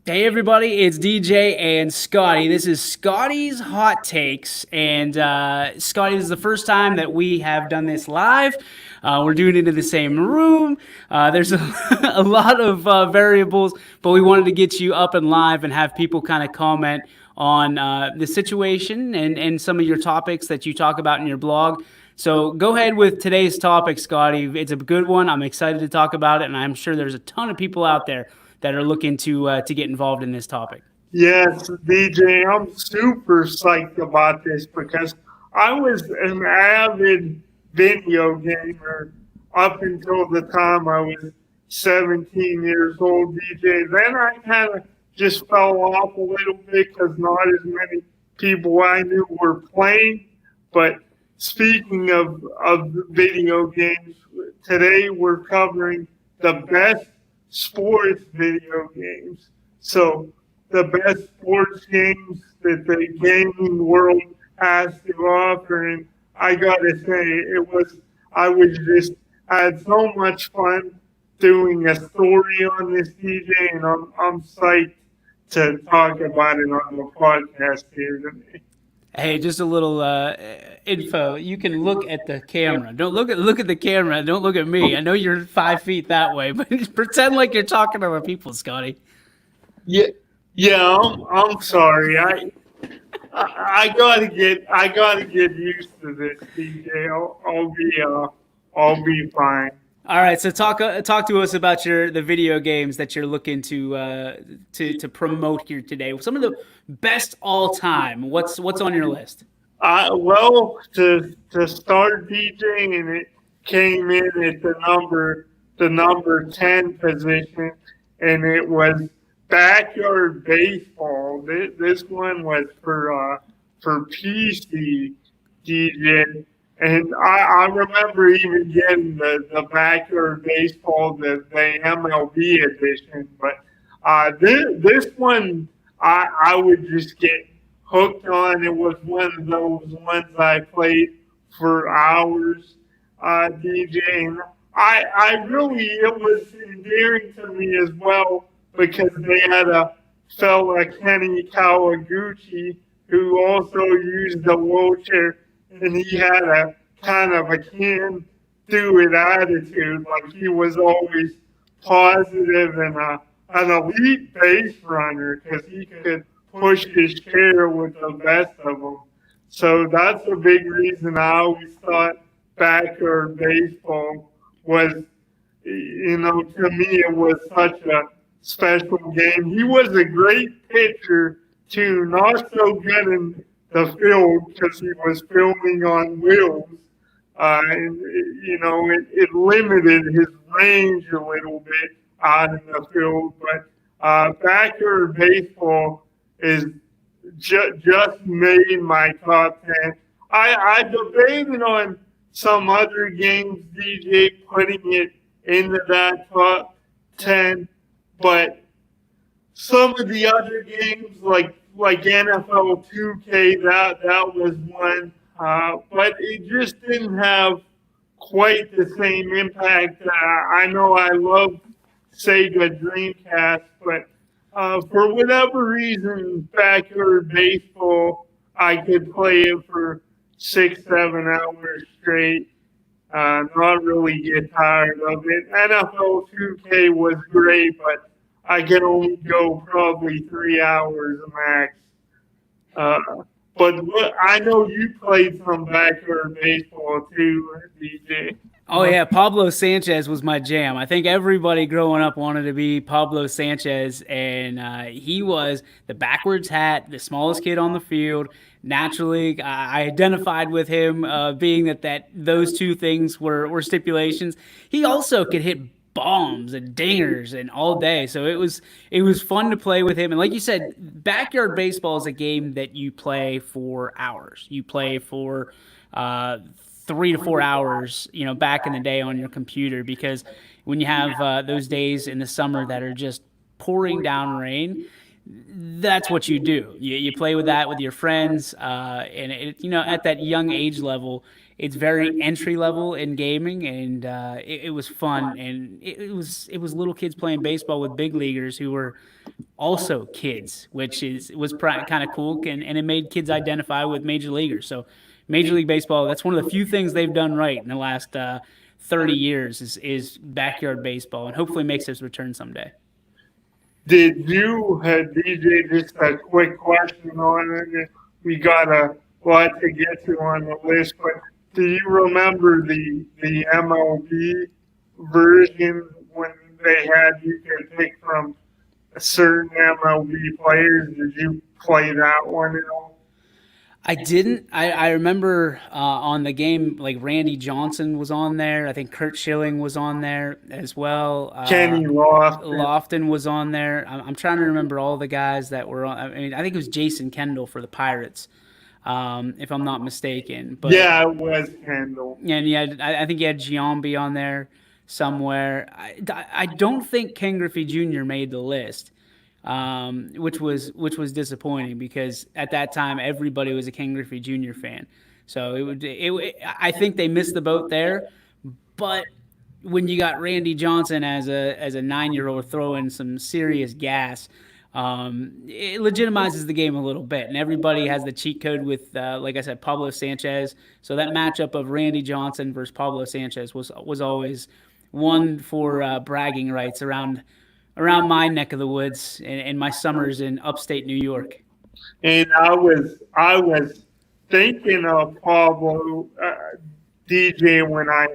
Hey everybody, it's DJ and Scotty. This is Scotty's Hot Takes, and Scotty, this is the first time that we have done this live. We're doing it in the same room. There's a lot of variables, but we wanted to get you up and live and have people kind of comment on the situation and some of your topics that you talk about in your blog. So go ahead with today's topic, Scotty. It's a good one. I'm excited to talk about it, and I'm sure there's a ton of people out there that are looking to get involved in this topic. Yes, DJ, I'm super psyched about this because I was an avid video gamer up until the time I was 17 years old, DJ. Then I kind of just fell off a little bit because not as many people I knew were playing. But speaking of video games, today we're covering the best sports video games. So the best sports games that the gaming world has to offer. And I gotta say, I had so much fun doing a story on this, DJ, and I'm psyched to talk about it on the podcast here today. Hey, just a little info. You can look at the camera. Don't look at the camera. Don't look at me. I know you're 5 feet that way, but pretend like you're talking to other people, Scotty. Yeah. I'm sorry. I gotta get used to this, DJ. I'll be fine. All right, so talk to us about the video games that you're looking to promote here today. Some of the best all time. What's on your list? Well, to start DJing, and it came in at the number 10 position, and it was backyard baseball. This one was for PC, DJ. And I remember even getting the backyard baseball, the MLB edition. But this one, I would just get hooked on. It was one of those ones I played for hours, DJ. And it was endearing to me as well because they had a fella, Kenny Kawaguchi, who also used the wheelchair. And he had a kind of a can-do-it attitude, like he was always positive and an elite base runner because he could push his chair with the best of them. So that's a big reason I always thought backyard baseball was, to me it was such a special game. He was a great pitcher too, not so good in the field because he was filming on wheels. And, it limited his range a little bit out in the field. But backyard baseball is just made my top 10. I debated on some other games, DJ, putting it into that top 10. But some of the other games, like NFL 2K, that was one, but it just didn't have quite the same impact. I know I love Sega Dreamcast, but for whatever reason, backyard baseball, I could play it for 6-7 hours straight, not really get tired of it. NFL 2K was great, but I can only go probably 3 hours max. But I know you played some backyard baseball too, DJ. Oh yeah, Pablo Sanchez was my jam. I think everybody growing up wanted to be Pablo Sanchez, and he was the backwards hat, the smallest kid on the field. Naturally, I identified with him, being that those two things were stipulations. He also could hit bombs and dingers and all day. So it was fun to play with him. And like you said, backyard baseball is a game that you play for hours. You play for 3 to 4 hours, back in the day on your computer, because when you have those days in the summer that are just pouring down rain, that's what you do. You play with that with your friends, and at that young age level, it's very entry level in gaming, and it was fun, and it was little kids playing baseball with big leaguers who were also kids, which was kind of cool, and it made kids identify with major leaguers. So, Major League Baseball, that's one of the few things they've done right in the last 30 years is backyard baseball, and hopefully makes its return someday. Did you, DJ, just a quick question on it? We got a lot to get to on the list, but do you remember the MLB version when they had you could pick from certain MLB players? Did you play that one at all? I didn't. I remember on the game, like Randy Johnson was on there. I think Kurt Schilling was on there as well. Kenny Lofton. Lofton was on there. I'm trying to remember all the guys that were on. I mean, I think it was Jason Kendall for the Pirates, if I'm not mistaken. But Yeah, it was Kendall. and I think you had Giambi on there somewhere. I don't think Ken Griffey Jr. made the list, which was disappointing because at that time everybody was a Ken Griffey Jr. fan. So I think they missed the boat there. But when you got Randy Johnson as a 9-year-old throwing some serious gas, it legitimizes the game a little bit, and everybody has the cheat code with, like I said, Pablo Sanchez. So that matchup of Randy Johnson versus Pablo Sanchez was always one for bragging rights around my neck of the woods and my summers in upstate New York. And I was thinking of Pablo DJ when I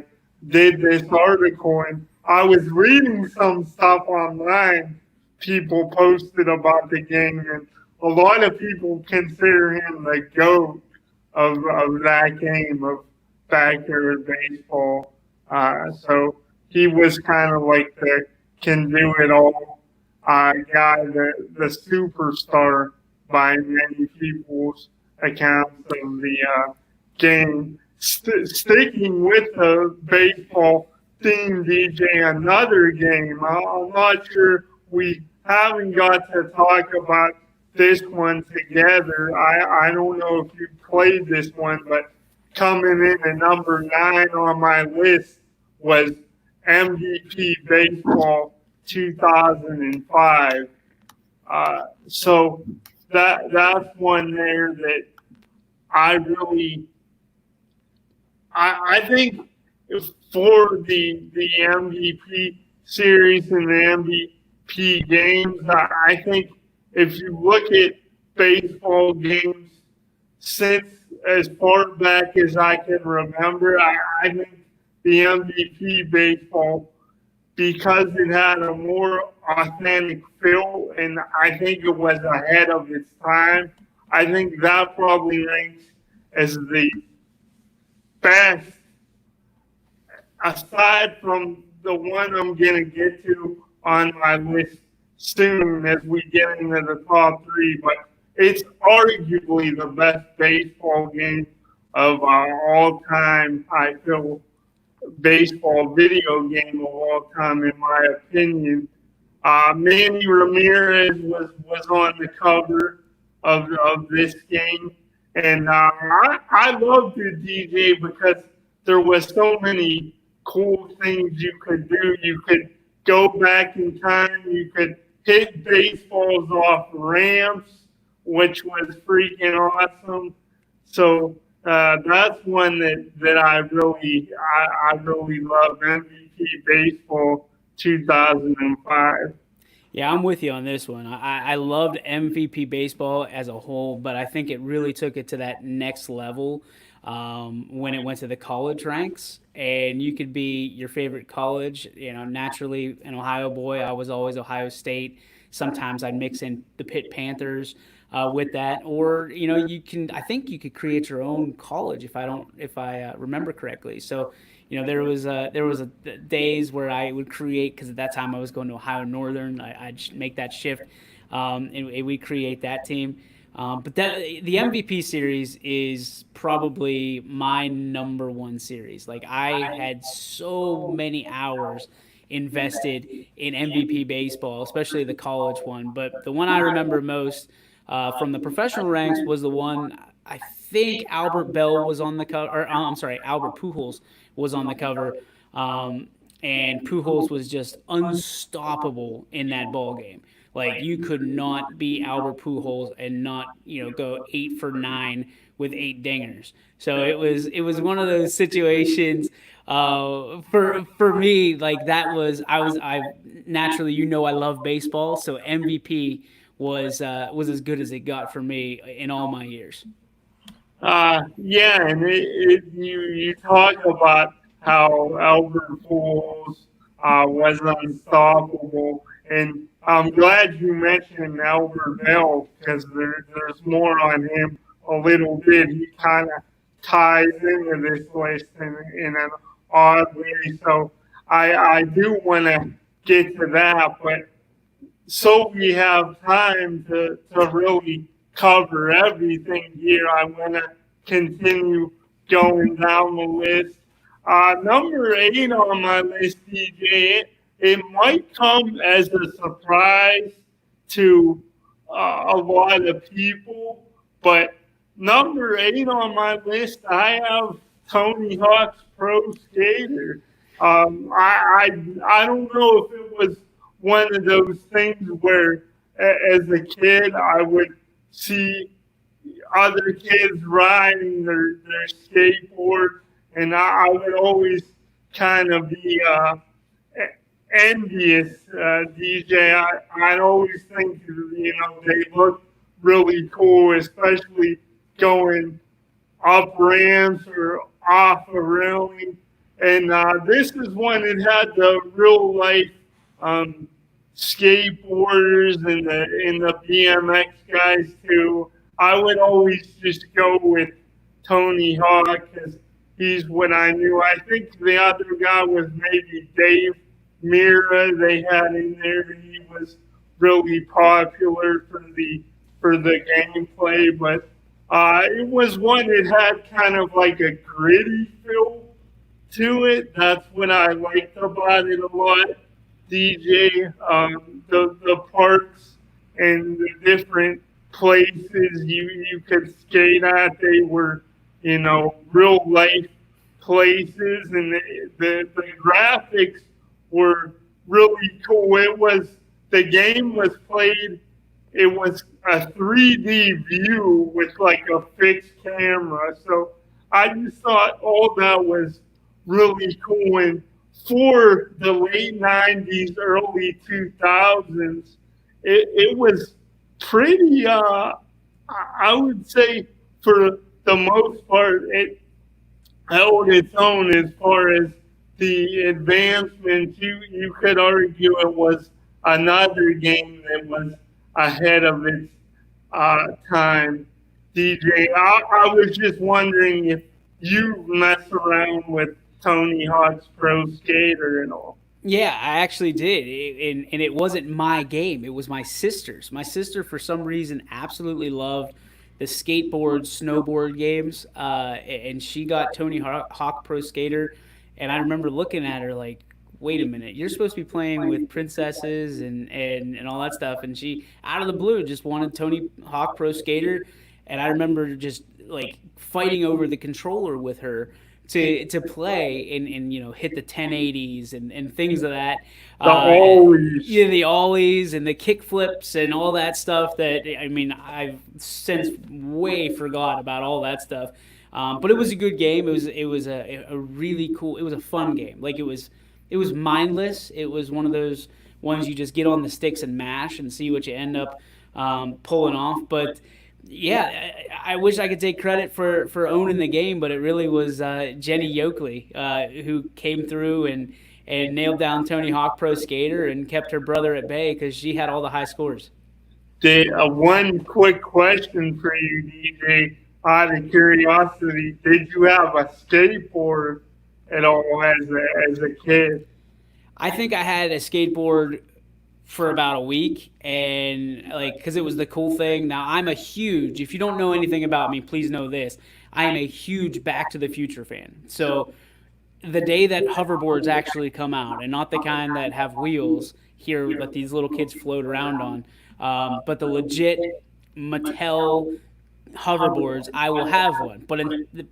did this article, and I was reading some stuff online. People posted about the game, and a lot of people consider him the goat of that game of backyard baseball. So he was kind of like the can do it all guy, the superstar by many people's accounts of the game. Sticking with the baseball theme, DJ, another game. I'm not sure we haven't got to talk about this one together. I don't know if you played this one, but coming in at number 9 on my list was MVP Baseball 2005. So that's one there that I really I think for the MVP series and the MVP games, I think if you look at baseball games since as far back as I can remember, I think the MVP baseball, because it had a more authentic feel and I think it was ahead of its time, I think that probably ranks as the best, aside from the one I'm going to get to on my list soon as we get into the top 3, but it's arguably the best baseball game of all time. I feel baseball video game of all time, in my opinion. Manny Ramirez was on the cover of this game, and I loved it, DJ, because there was so many cool things you could do. You could go back in time. You could hit baseballs off ramps, which was freaking awesome. So that's one that I really love. MVP Baseball 2005. Yeah, I'm with you on this one. I loved MVP baseball as a whole, but I think it really took it to that next level when it went to the college ranks. And you could be your favorite college. Naturally, an Ohio boy, I was always Ohio State. Sometimes I'd mix in the Pitt Panthers with that, or you can. I think you could create your own college if I remember correctly. So there was days where I would create, because at that time I was going to Ohio Northern. I'd make that shift, and we create that team. But the MVP series is probably my number one series. Like, I had so many hours invested in MVP baseball, especially the college one. But the one I remember most from the professional ranks was the one I think Albert Bell was on the cover, or I'm sorry, Albert Pujols was on the cover, um, and Pujols was just unstoppable in that ball game. Like you could not beat Albert Pujols and not go 8 for 9 with 8 dingers. So it was one of those situations. For me, like that was I naturally I love baseball, so MVP was as good as it got for me in all my years. Yeah, and you talk about how Albert Pujols was unstoppable, and I'm glad you mentioned Albert Bell because there's more on him a little bit. He kind of ties into this list in an odd way, so I do want to get to that, but so we have time to really cover everything here. I want to continue going down the list. Number 8 on my list, DJ, it might come as a surprise to a lot of people, but number 8 on my list, I have Tony Hawk's Pro Skater. I don't know if it was one of those things where, as a kid, I would see other kids riding their skateboard, and I would always kind of be envious, DJ. I'd always think, they look really cool, especially going up ramps or off a railing. And this is one that had the real life um, skateboarders and the BMX guys too. I would always just go with Tony Hawk because he's what I knew. I think the other guy was maybe Dave Mira. They had in there. He was really popular for the gameplay, but it was one that had kind of like a gritty feel to it. That's what I liked about it a lot. DJ, the parks and the different places you could skate at, they were, real life places, and the graphics were really cool. The game was played, it was a 3D view with like a fixed camera. So I just thought all that was really cool. And for the late 90s, early 2000s, it was pretty, I would say, for the most part, it held its own as far as the advancements. You could argue it was another game that was ahead of its time. DJ, I was just wondering if you mess around with Tony Hawk's Pro Skater and all. Yeah, I actually did, and it wasn't my game. It was my sister's. My sister, for some reason, absolutely loved the skateboard, snowboard games, and she got Tony Hawk Pro Skater. And I remember looking at her like, "Wait a minute, you're supposed to be playing with princesses and all that stuff." And she, out of the blue, just wanted Tony Hawk Pro Skater, and I remember just like fighting over the controller with her to play and hit the 1080s and things of that. The always. Yeah, the ollies and the kick flips and all that stuff. That I mean, I've since way forgot about all that stuff. But it was a good game. It was a really cool. It was a fun game. Like it was mindless. It was one of those ones you just get on the sticks and mash and see what you end up pulling off. But yeah, I wish I could take credit for owning the game, but it really was Jenny Yokley who came through and nailed down Tony Hawk Pro Skater and kept her brother at bay because she had all the high scores. One quick question for you, DJ, out of curiosity. Did you have a skateboard at all as a kid? I think I had a skateboard for about a week, and like because it was the cool thing. Now I'm a huge, if you don't know anything about me, please know this, I am a huge Back to the Future fan. So the day that hoverboards actually come out, and not the kind that have wheels here that these little kids float around on, but the legit Mattel hoverboards, I will have one. But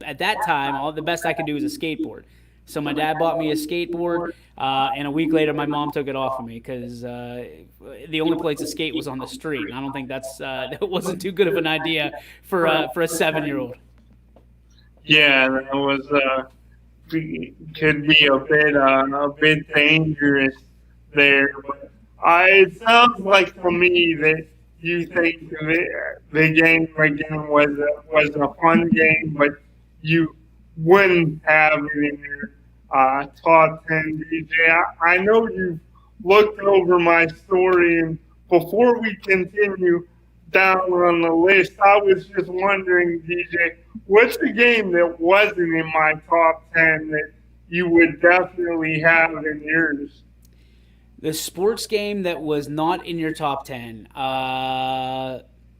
at that time, all the best I could do was a skateboard. So my dad bought me a skateboard, and a week later, my mom took it off of me because the only place to skate was on the street. And I don't think that wasn't too good of an idea for a 7-year-old. Yeah, that was could be a bit dangerous there. But it sounds like for me that you think the game again was a fun game, but you wouldn't have it in your top 10, DJ. I know you've looked over my story, and before we continue down on the list, I was just wondering, DJ, what's the game that wasn't in my top 10 that you would definitely have in yours? The sports game that was not in your top 10.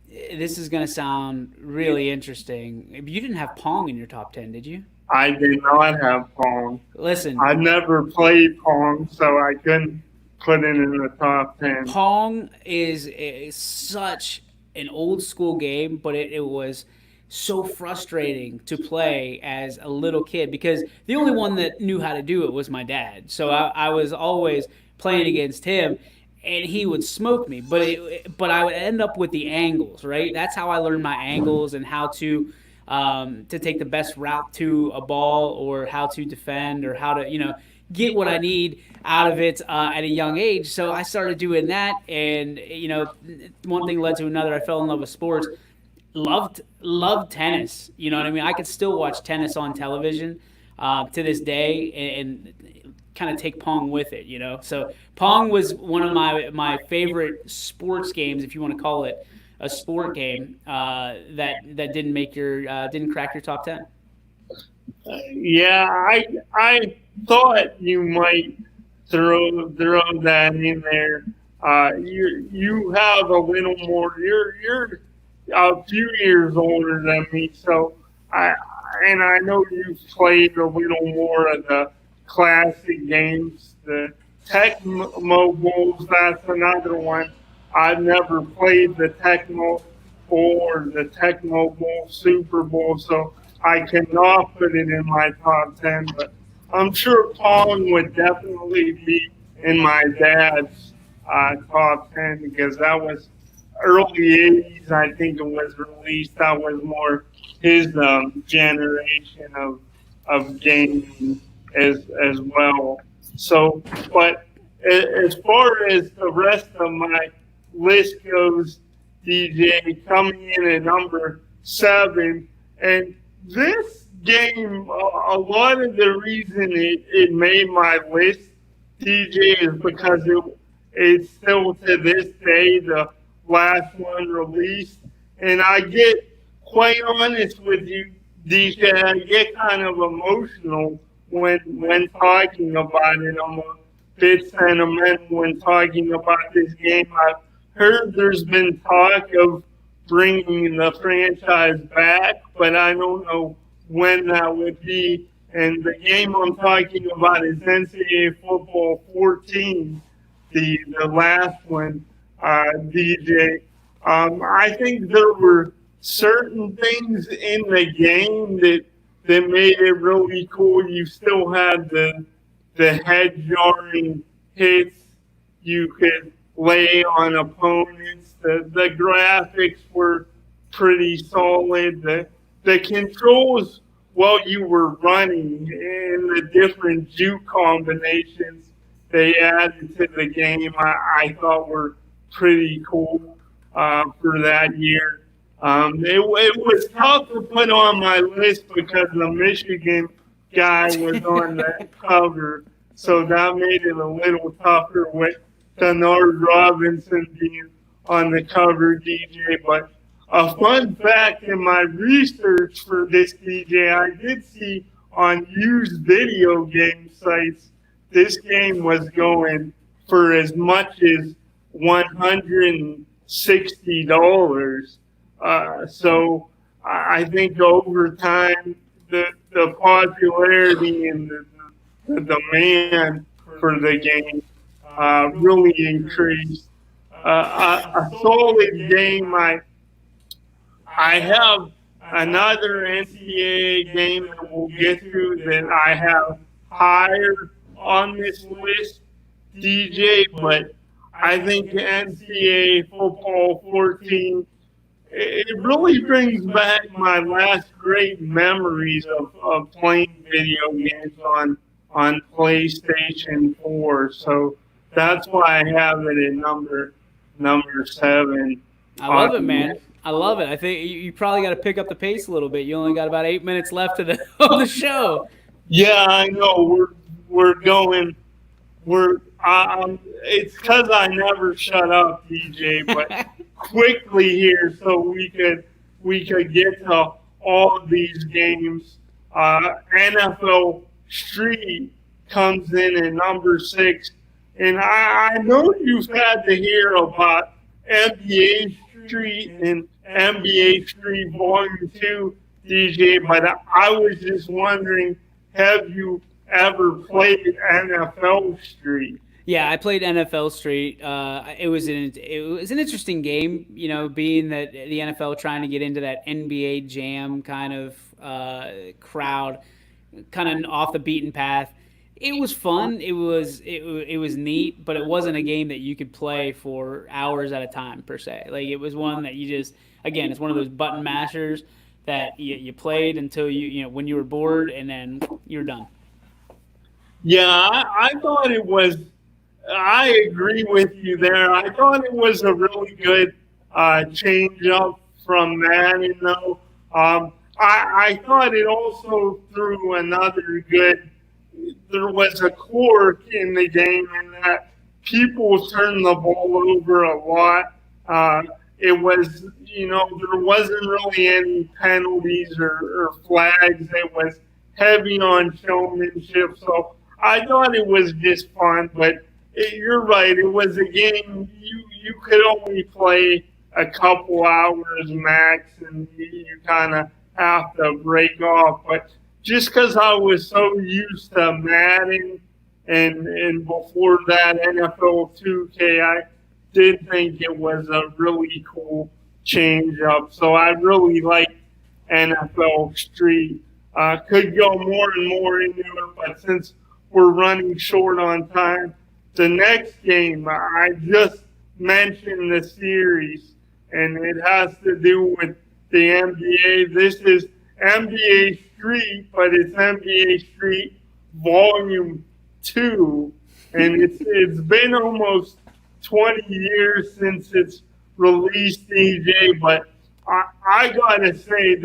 This is going to sound really interesting. You didn't have Pong in your top 10, did you? I did not have Pong. Listen, I never played Pong, so I couldn't put it in the top 10. Pong is such an old school game, but it was so frustrating to play as a little kid because the only one that knew how to do it was my dad. So I was always playing against him, and he would smoke me. But I would end up with the angles, right? That's how I learned my angles and how to take the best route to a ball, or how to defend, or how to get what I need out of it at a young age. So I started doing that, and one thing led to another. I fell in love with sports. Loved tennis. You know what I mean? I could still watch tennis on television to this day, and kind of take Pong with it. So Pong was one of my favorite sports games, if you want to call it a sport game, that didn't crack your top 10. Yeah, I thought you might throw that in there. You have a little more. You're a few years older than me, so I know you've played a little more of the classic games, the Tecmo Bowls. That's another one. I've never played the Tecmo or the Tecmo Bowl Super Bowl, so I cannot put it in my top 10. But I'm sure Pong would definitely be in my dad's top 10 because that was early 80s. I think it was released. That was more his generation of gaming as well. So, but as far as the rest of my list goes, DJ, coming in at number 7, and this game, a lot of the reason it made my list, DJ, is because it's still to this day the last one released. And I get, quite honest with you, DJ, I get kind of emotional when talking about it. I'm a bit sentimental when talking about this game. I've heard there's been talk of bringing the franchise back, but I don't know when that would be. And the game I'm talking about is NCAA Football 14, the last one, DJ. I think there were certain things in the game that made it really cool. You still had the head jarring hits you could lay on opponents. The graphics were pretty solid. The controls while you were running and the different juke combinations they added to the game, I thought were pretty cool for that year. It was tough to put on my list because the Michigan guy was on the cover, so that made it a little tougher with Denard Robinson being on the cover, DJ. But a fun fact in my research for this, DJ, I did see on used video game sites this game was going for as much as $160. So I think over time the popularity and the demand for the game really increased. A solid game. I have another NCAA game that we'll get to that I have higher on this list, DJ, but I think NCAA football 14, it really brings back my last great memories of playing video games on PlayStation 4. So that's why I have it at number 7. I love it, man. I love it. I think you probably got to pick up the pace a little bit. You only got about 8 minutes left of the of the show. Yeah, I know. We're going. It's because I never shut up, DJ. But quickly here, so we could get to all of these games. NFL Street comes in at number 6, and I know you've had to hear about NBA Street and NBA Street Volume 2, DJ, but I was just wondering, have you ever played NFL Street? Yeah, I played NFL Street. It was an interesting game, being that the NFL trying to get into that NBA Jam kind of crowd, kind of off the beaten path. It was fun. It was neat, but it wasn't a game that you could play for hours at a time per se. Like, it was one that you just, again, it's one of those button mashers that you played until when you were bored, and then you're done. Yeah, I thought it was. I agree with you there. I thought it was a really good change up from Madden, though. I thought it also threw another good. There was a quirk in the game in that people turned the ball over a lot. It was, there wasn't really any penalties or flags. It was heavy on showmanship. So I thought it was just fun, but you're right. It was a game you could only play a couple hours max, and you kind of have to break off. But just because I was so used to Madden and before that NFL 2K, I did think it was a really cool change up. So I really like NFL Street. Could go more and more into it, but since we're running short on time, the next game, I just mentioned the series, and it has to do with the NBA. This is NBA Street, but it's NBA Street Volume 2, and it's been almost 20 years since it's released, DJ, but I gotta say,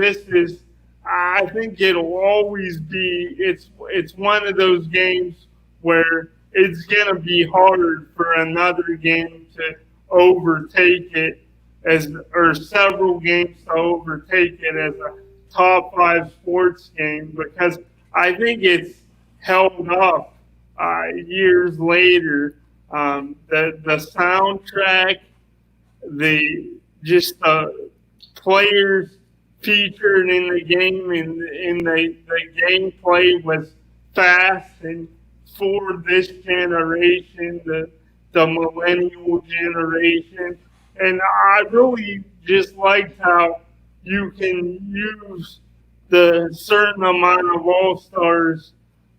I think it'll always be, it's one of those games where it's going to be hard for another game to overtake it, or several games to overtake it as a top 5 sports game, because I think it's held up years later. The soundtrack, the players featured in the game, and the gameplay was fast, and for this generation, the millennial generation. And I really just liked how you can use the certain amount of all-stars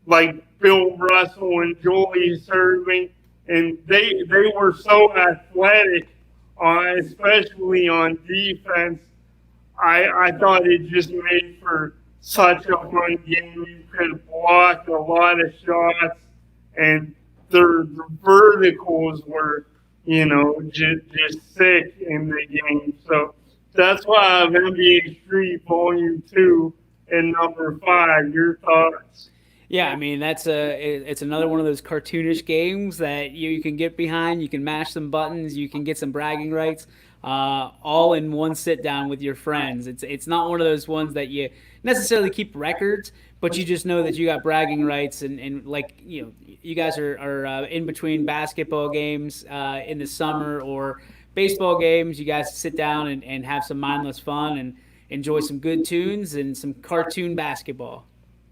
like Bill Russell and Julius Erving, and they were so athletic, especially on defense. I thought it just made for such a fun game. You could block a lot of shots, and their verticals were, just sick in the game. So that's why I have NBA Street Volume 2 and number 5. Your thoughts? Yeah, I mean, it's another one of those cartoonish games that you can get behind. You can mash some buttons. You can get some bragging rights, all in one sit down with your friends. It's not one of those ones that you necessarily keep records, but you just know that you got bragging rights, and like, you guys are in between basketball games in the summer or baseball games. You guys sit down and have some mindless fun and enjoy some good tunes and some cartoon basketball.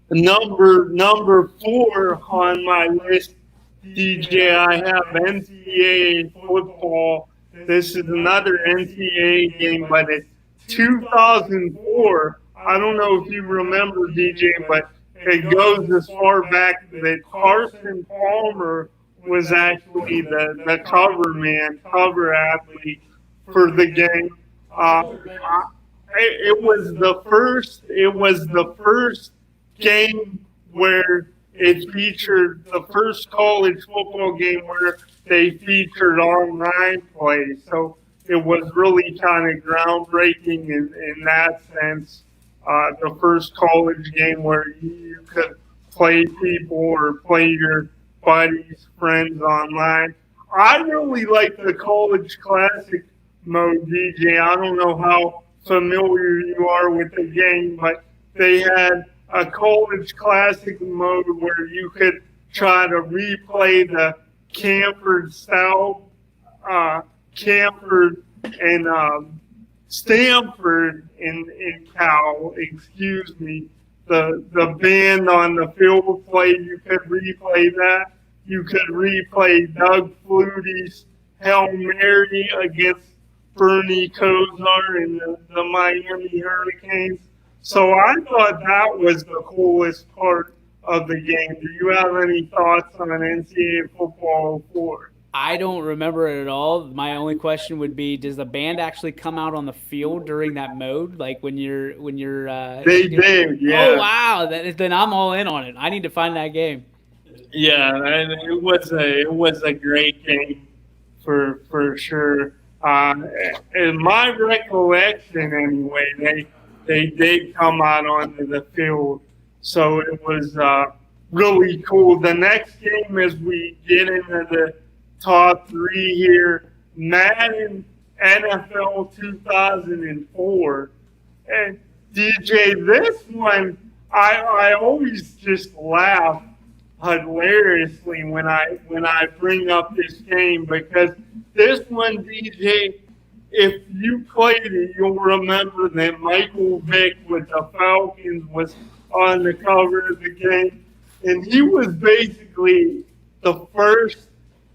Number 4 on my list, DJ, I have NCAA football. This is another NCAA game, but it's 2004. I don't know if you remember, DJ, but it goes as far back that Carson Palmer was actually the cover man, cover athlete for the game. It was the first. It was the first game where it featured the first college football game where they featured online play. So it was really kind of groundbreaking in that sense. The first college game where you could play people or play your buddies, friends online. I really like the college classic mode, DJ. I don't know how familiar you are with the game, but they had a college classic mode where you could try to replay the Camford style, Camford and Stanford in Cal, excuse me, the band on the field play, you could replay that. You could replay Doug Flutie's Hail Mary against Bernie Kosar and the Miami Hurricanes. So I thought that was the coolest part of the game. Do you have any thoughts on NCAA football 04? I don't remember it at all. My only question would be: does the band actually come out on the field during that mode, like when you're? They did, yeah. Oh wow! Then I'm all in on it. I need to find that game. Yeah, and it was a great game for sure. In my recollection, anyway, they did come out onto the field, so it was really cool. The next game, as we get into the top three here, Madden NFL 2004. And DJ, this one, I always just laugh hilariously when I bring up this game, because this one, DJ, if you played it, you'll remember that Michael Vick with the Falcons was on the cover of the game, and he was basically the first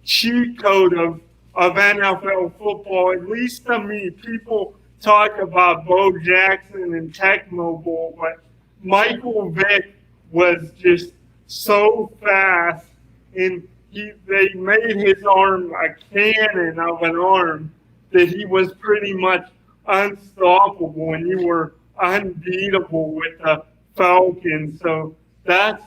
cheat code of NFL football, at least to me. People talk about Bo Jackson and Tecmo Bowl, but Michael Vick was just so fast, and they made his arm a cannon of an arm that he was pretty much unstoppable, and you were unbeatable with the Falcons. So that's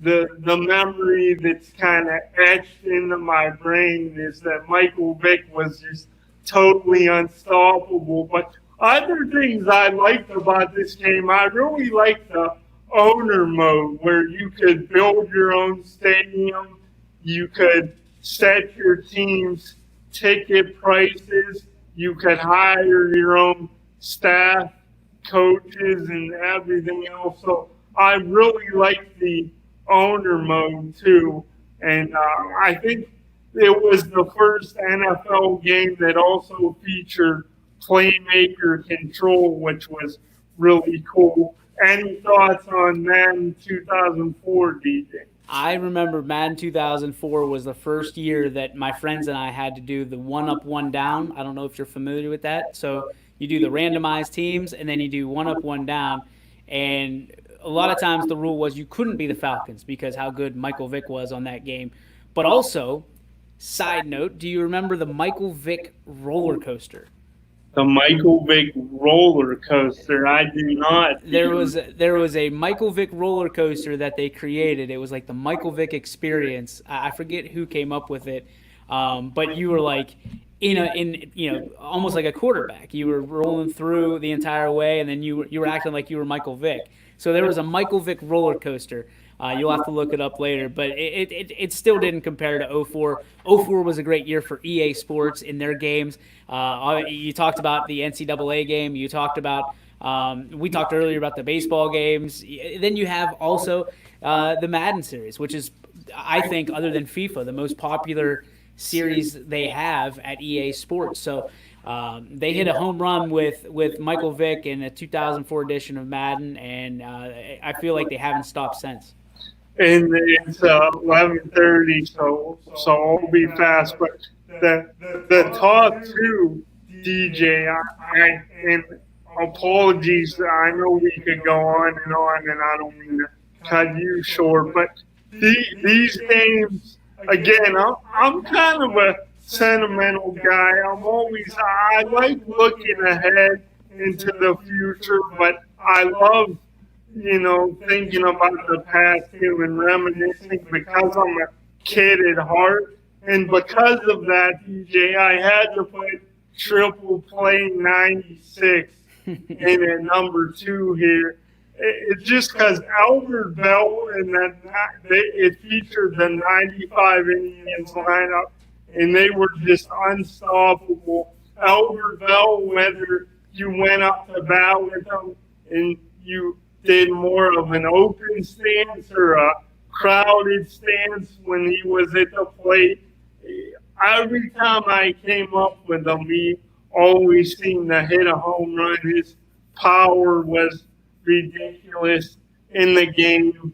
the memory that's kind of etched into my brain, is that Michael Vick was just totally unstoppable. But other things I liked about this game, I really liked the owner mode, where you could build your own stadium, you could set your team's ticket prices, you could hire your own staff, coaches, and everything else. So I really liked the owner mode too, and I think it was the first NFL game that also featured playmaker control, which was really cool. Any thoughts on Madden 2004, DJ? I remember Madden 2004 was the first year that my friends and I had to do the one up, one down. I don't know if you're familiar with that. So you do the randomized teams, and then you do one up, one down, and a lot of times the rule was you couldn't be the Falcons because how good Michael Vick was on that game. But also, side note, do you remember the Michael Vick roller coaster? The Michael Vick roller coaster, I do not. There was a Michael Vick roller coaster that they created. It was like the Michael Vick experience. I forget who came up with it, but you were like in almost like a quarterback. You were rolling through the entire way, and then you were acting like you were Michael Vick. So there was a Michael Vick roller coaster. You'll have to look it up later, but it still didn't compare to 04. 04 was a great year for EA Sports in their games. You talked about the NCAA game. You talked about we talked earlier about the baseball games. Then you have also the Madden series, which is, I think, other than FIFA, the most popular series they have at EA Sports. So they hit a home run with Michael Vick in a 2004 edition of Madden, and I feel like they haven't stopped since. And it's 11:30, so I'll be fast. But the top two, DJ. And apologies. I know we could go on, and I don't mean to cut you short, but these games again. I'm kind of a sentimental guy. I like looking ahead into the future, but I love thinking about the past too and reminiscing because I'm a kid at heart. And because of that, DJ, I had to put Triple Play 96 in at number 2 here. It's just because Albert Bell and it featured the 95 Indians lineup, and they were just unstoppable. Albert Bell, whether you went up to bat with him and you did more of an open stance or a crowded stance when he was at the plate, every time I came up with him, he always seemed to hit a home run. His power was ridiculous in the game.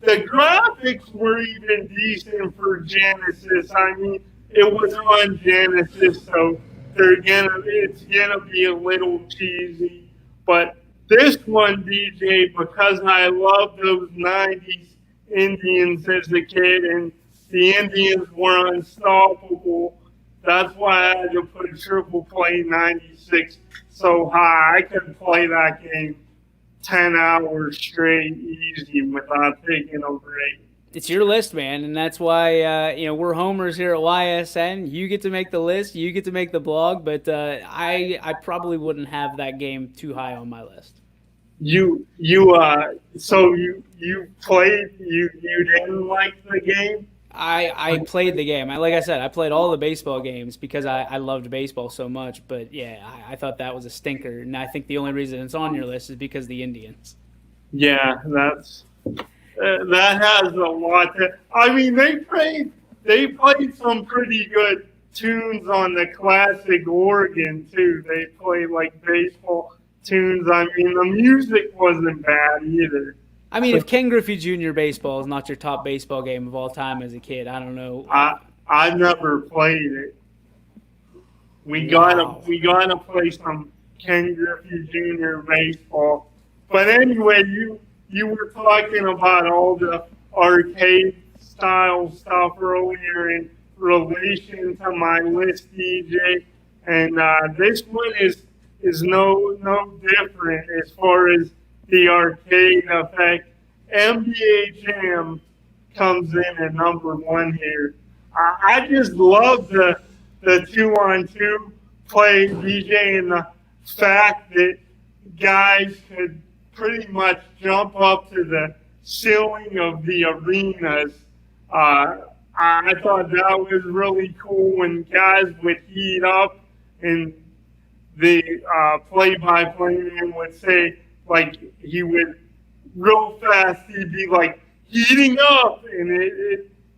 The graphics were even decent for Genesis. I mean, it was on Genesis, so it's gonna be a little cheesy. But this one, DJ, because I love those 90s Indians as a kid, and the Indians were unstoppable. That's why I had to put Triple Play 96 so high. I could play that game 10 hours straight easy without taking a break. It's your list, man, and that's why we're homers here at YSN. You get to make the list, you get to make the blog, but I probably wouldn't have that game too high on my list. So you played, you didn't like the game? I played the game. Like I said, I played all the baseball games because I loved baseball so much. But yeah, I thought that was a stinker, and I think the only reason it's on your list is because the Indians. Yeah, that has a lot. I mean, they played some pretty good tunes on the classic organ too. They played like baseball tunes. I mean, the music wasn't bad either. I mean, if Ken Griffey Jr. baseball is not your top baseball game of all time as a kid, I don't know. I never played it. We gotta play some Ken Griffey Jr. baseball. But anyway, you were talking about all the arcade style stuff earlier in relation to my list, DJ, and this one is no different as far as the arcade effect. NBA Jam comes in at number 1 here. I just love the 2-on-2 play, DJ, and the fact that guys could pretty much jump up to the ceiling of the arenas. I thought that was really cool when guys would heat up and the play-by-play man would say, like, he would real fast, he'd be like heating up, and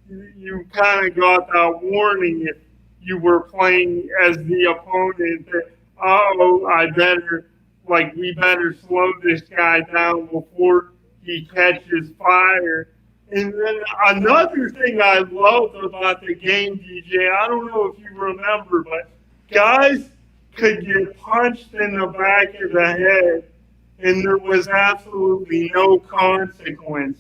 you kind of got that warning if you were playing as the opponent that, we better slow this guy down before he catches fire. And then another thing I loved about the game, DJ, I don't know if you remember, but guys could get punched in the back of the head, and there was absolutely no consequence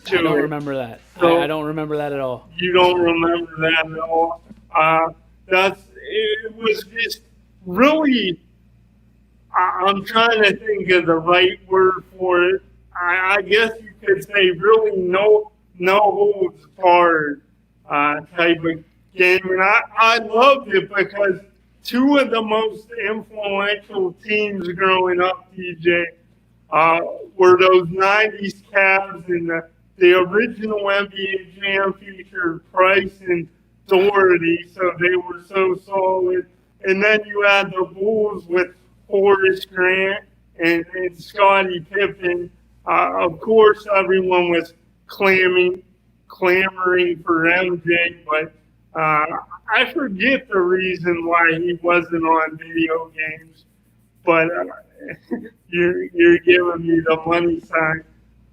to it. I don't remember that. So, I don't remember that at all. You don't remember that at all? It was just really, I'm trying to think of the right word for it. I guess you could say really no holds barred type of game. And I loved it because two of the most influential teams growing up, TJ, were those 90s Cavs, and the original NBA Jam featured Price and Doherty, so they were so solid. And then you had the Bulls with Horace Grant and Scottie Pippen. Of course, everyone was clamoring for MJ, but I forget the reason why he wasn't on video games. But you're giving me the money sign.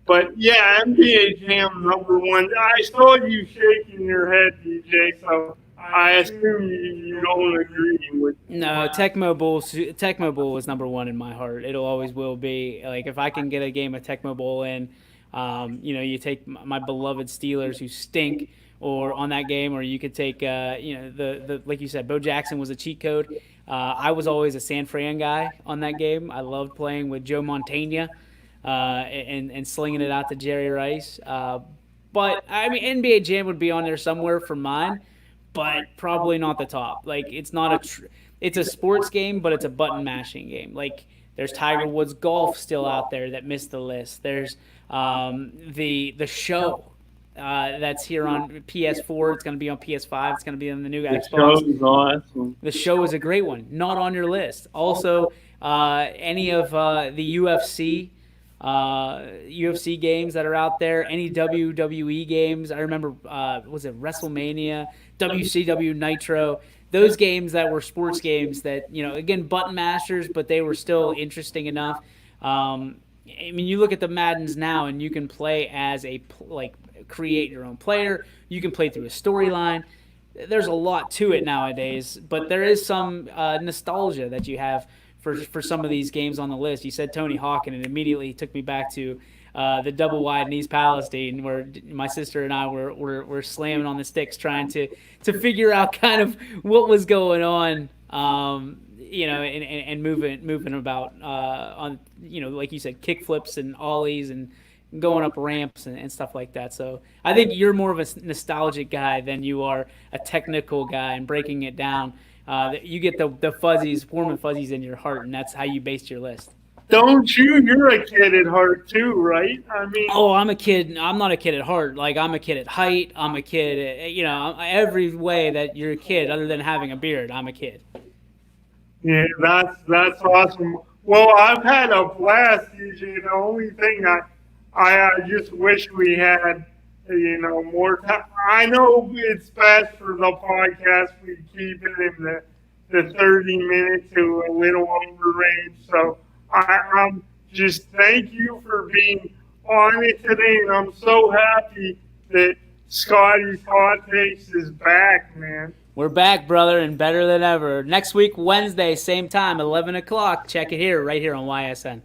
But yeah, NBA Jam number 1. I saw you shaking your head, DJ, so I assume you don't agree with. No, Tecmo Bowl is number one in my heart. It'll always will be. Like if I can get a game of Tecmo Bowl in, you take my beloved Steelers who stink, or on that game, or you could take, the like you said, Bo Jackson was a cheat code. I was always a San Fran guy on that game. I loved playing with Joe Montana, and slinging it out to Jerry Rice. But I mean, NBA Jam would be on there somewhere for mine, but probably not the top. Like it's not it's a sports game, but it's a button mashing game. Like there's Tiger Woods golf still out there that missed the list. There's the show that's here on PS4. It's going to be on PS5. It's going to be on the new Xbox. The show is awesome. The show is a great one. Not on your list. Also, any of the UFC games that are out there, any WWE games. I remember, was it WrestleMania, WCW Nitro? Those games that were sports games that, again, button mashers, but they were still interesting enough. I mean, you look at the Maddens now, and you can play as create your own player. You can play through a storyline. There's a lot to it nowadays, but there is some nostalgia that you have for some of these games on the list. You said Tony Hawk, and it immediately took me back to the double wide in East Palestine, where my sister and I were slamming on the sticks trying to figure out kind of what was going on, and moving about on, like you said, kick flips and ollies and going up ramps and stuff like that. So I think you're more of a nostalgic guy than you are a technical guy and breaking it down. You get the fuzzies, warm and fuzzies in your heart, and that's how you based your list. Don't you? You're a kid at heart too, right? I mean, oh, I'm a kid. I'm not a kid at heart. Like I'm a kid at height. I'm a kid at, every way that you're a kid, other than having a beard. I'm a kid. Yeah, that's awesome. Well, I've had a blast, DJ. The only thing I just wish we had, more time. I know it's best for the podcast. We keep it in the 30 minutes to a little over range. So I'm just thank you for being on it today. And I'm so happy that Scotty's Hot Takes is back, man. We're back, brother, and better than ever. Next week, Wednesday, same time, 11 o'clock. Check it here, right here on YSN.